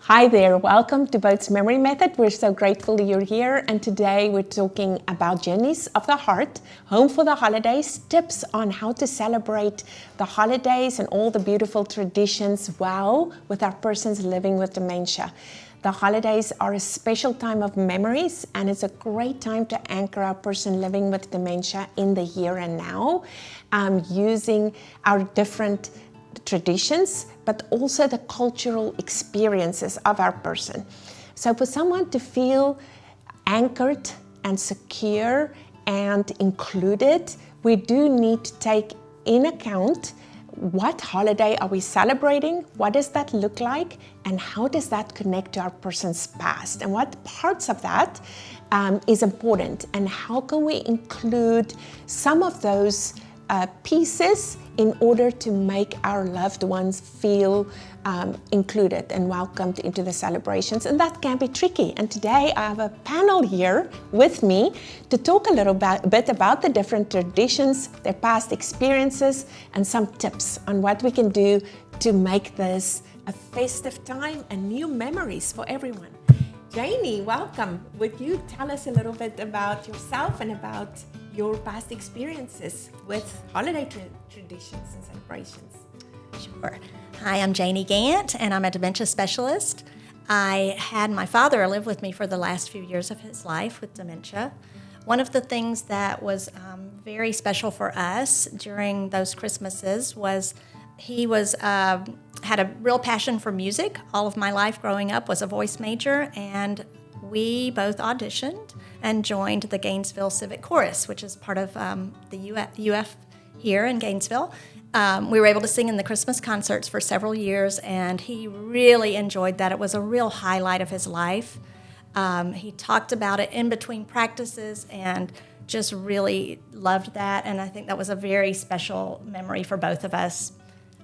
Hi there, welcome to Boat's Memory Method. We're so grateful you're here, and today we're talking about Journeys of the Heart, Home for the Holidays, tips on how to celebrate the holidays and all the beautiful traditions well with our persons living with dementia. The holidays are a special time of memories, and it's a great time to anchor our person living with dementia in the here and now, using our different traditions, but also the cultural experiences of our person. So for someone to feel anchored and secure and included, we do need to take in account what holiday are we celebrating, what does that look like, and how does that connect to our person's past, and what parts of that is important, and how can we include some of those pieces in order to make our loved ones feel included and welcomed into the celebrations. And that can be tricky. And today I have a panel here with me to talk a little bit about the different traditions, their past experiences, and some tips on what we can do to make this a festive time and new memories for everyone. Janie, welcome. Would you tell us a little bit about yourself and about your past experiences with holiday traditions and celebrations? Sure. Hi, I'm Janie Gant, and I'm a dementia specialist. I had my father live with me for the last few years of his life with dementia. One of the things that was very special for us during those Christmases was he had a real passion for music. All of my life growing up was a voice major, and we both auditioned and joined the Gainesville Civic Chorus, which is part of the UF here in Gainesville. We were able to sing in the Christmas concerts for several years, and he really enjoyed that. It was a real highlight of his life. He talked about it in between practices and just really loved that, and I think that was a very special memory for both of us.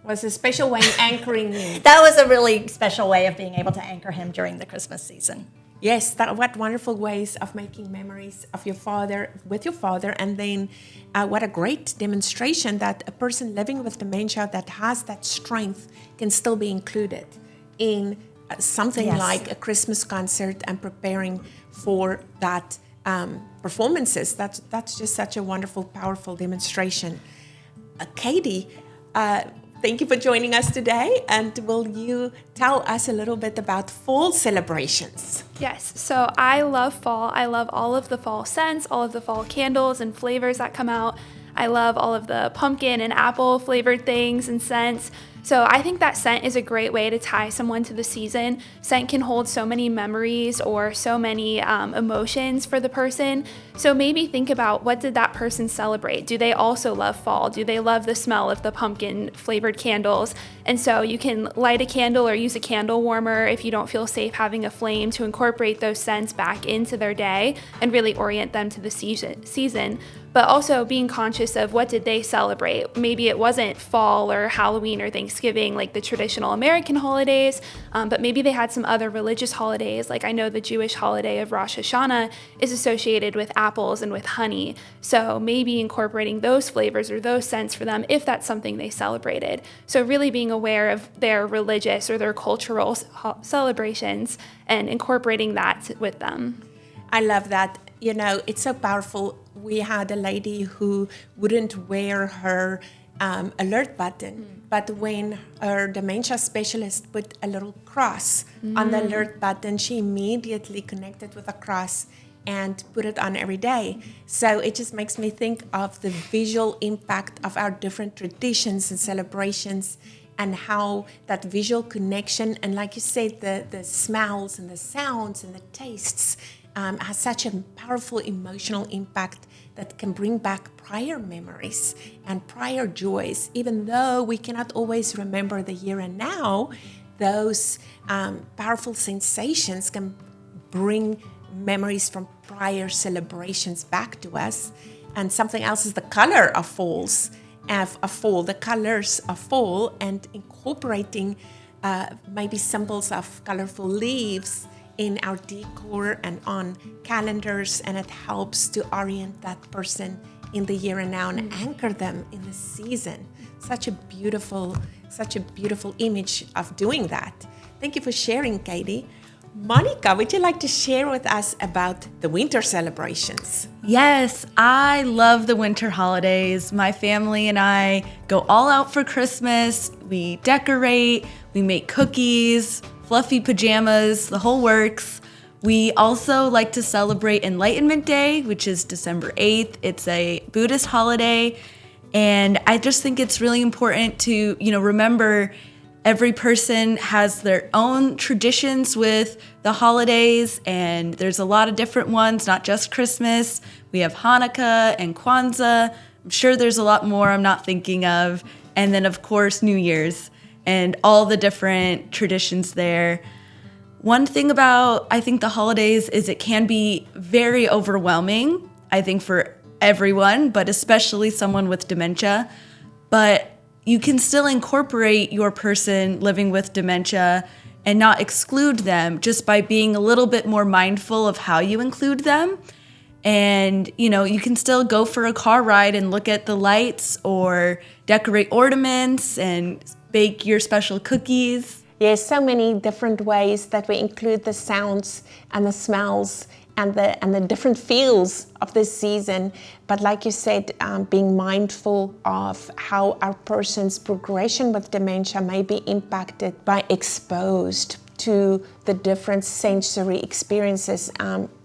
Was a special way of anchoring you. That was a really special way of being able to anchor him during the Christmas season. Yes, what wonderful ways of making memories of your father, with your father, and then what a great demonstration that a person living with dementia that has that strength can still be included in something like a Christmas concert and preparing for that performances. That's just such a wonderful, powerful demonstration. Katie, thank you for joining us today, and will you tell us a little bit about fall celebrations? Yes, so I love fall. I love all of the fall scents, all of the fall candles and flavors that come out. I love all of the pumpkin and apple flavored things and scents. So I think that scent is a great way to tie someone to the season. Scent can hold so many memories or so many emotions for the person. So maybe think about, what did that person celebrate? Do they also love fall? Do they love the smell of the pumpkin flavored candles? And so you can light a candle or use a candle warmer if you don't feel safe having a flame, to incorporate those scents back into their day and really orient them to the season. But also being conscious of, what did they celebrate? Maybe it wasn't fall or Halloween or Thanksgiving like the traditional American holidays, but maybe they had some other religious holidays. Like I know the Jewish holiday of Rosh Hashanah is associated with apples and with honey. So maybe incorporating those flavors or those scents for them if that's something they celebrated. So really being aware of their religious or their cultural celebrations and incorporating that with them. I love that. You know, it's so powerful. We had a lady who wouldn't wear her alert button, but when her dementia specialist put a little cross on the alert button, she immediately connected with a cross and put it on every day. So it just makes me think of the visual impact of our different traditions and celebrations, and how that visual connection, and like you said, the smells and the sounds and the tastes has such a powerful emotional impact that can bring back prior memories and prior joys. Even though we cannot always remember the here and now, those powerful sensations can bring memories from prior celebrations back to us. And something else is the color of fall, the colors of fall, and incorporating maybe symbols of colorful leaves in our decor and on calendars, and it helps to orient that person in the here and now and anchor them in the season. Such a beautiful image of doing that. Thank you for sharing, Katie. Monica, would you like to share with us about the winter celebrations? Yes, I love the winter holidays. My family and I go all out for Christmas. We decorate, we make cookies, fluffy pajamas, the whole works. We also like to celebrate Enlightenment Day, which is December 8th. It's a Buddhist holiday, and I just think it's really important to, remember every person has their own traditions with the holidays, and there's a lot of different ones, not just Christmas. We have Hanukkah and Kwanzaa. I'm sure there's a lot more I'm not thinking of. And then, of course, New Year's and all the different traditions there. One thing about, I think, the holidays is it can be very overwhelming, I think, for everyone, but especially someone with dementia. But you can still incorporate your person living with dementia and not exclude them just by being a little bit more mindful of how you include them. And, you can still go for a car ride and look at the lights or decorate ornaments and bake your special cookies. Yes, so many different ways that we include the sounds and the smells and the different feels of this season. But like you said, being mindful of how our person's progression with dementia may be impacted by exposed to the different sensory experiences.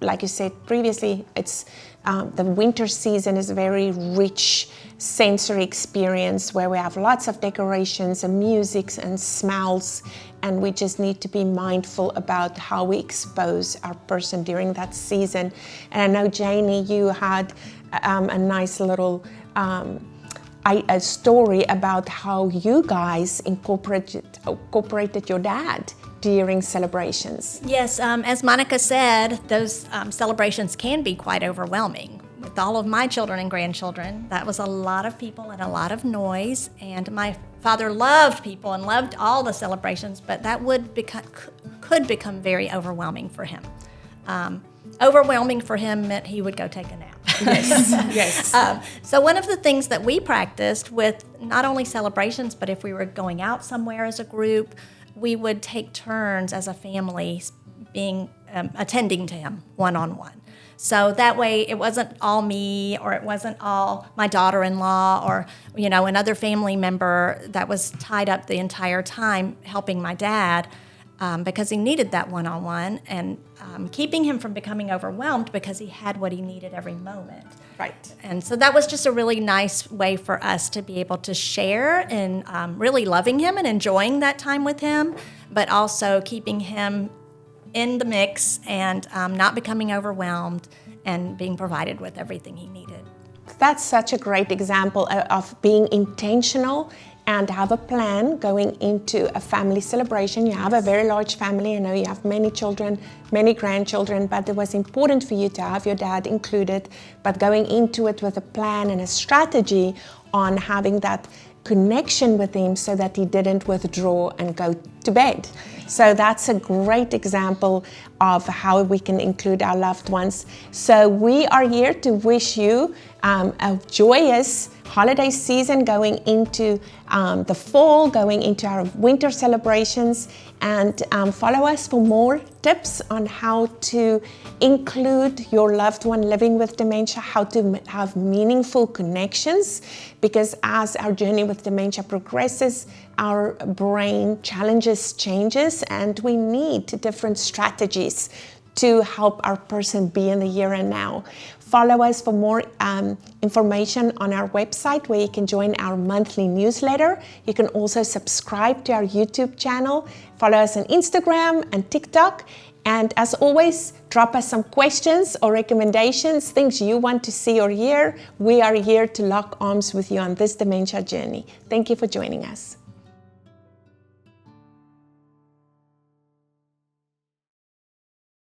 Like you said previously, it's the winter season is a very rich sensory experience where we have lots of decorations and music and smells, and we just need to be mindful about how we expose our person during that season. And I know, Janie, you had a nice little a story about how you guys incorporated your dad during celebrations. Yes, as Monica said, those celebrations can be quite overwhelming. With all of my children and grandchildren, that was a lot of people and a lot of noise. And my father loved people and loved all the celebrations, but that could become very overwhelming for him. Overwhelming for him meant he would go take a nap. Yes. So one of the things that we practiced with not only celebrations, but if we were going out somewhere as a group, we would take turns as a family being attending to him one-on-one. So that way it wasn't all me, or it wasn't all my daughter-in-law, or another family member that was tied up the entire time helping my dad, because he needed that one-on-one, and keeping him from becoming overwhelmed because he had what he needed every moment. Right. And so that was just a really nice way for us to be able to share in really loving him and enjoying that time with him, but also keeping him in the mix and not becoming overwhelmed and being provided with everything he needed. That's such a great example of being intentional and have a plan going into a family celebration. You have a very large family. I know you have many children, many grandchildren, but it was important for you to have your dad included, but going into it with a plan and a strategy on having that connection with him so that he didn't withdraw and go to bed. So that's a great example of how we can include our loved ones. So we are here to wish you a joyous holiday season going into the fall, going into our winter celebrations, and follow us for more tips on how to include your loved one living with dementia, how to have meaningful connections, because as our journey with dementia progresses, our brain changes, and we need different strategies to help our person be in the here and now. Follow us for more information on our website, where you can join our monthly newsletter. You can also subscribe to our YouTube channel. Follow us on Instagram and TikTok. And as always, drop us some questions or recommendations, things you want to see or hear. We are here to lock arms with you on this dementia journey. Thank you for joining us.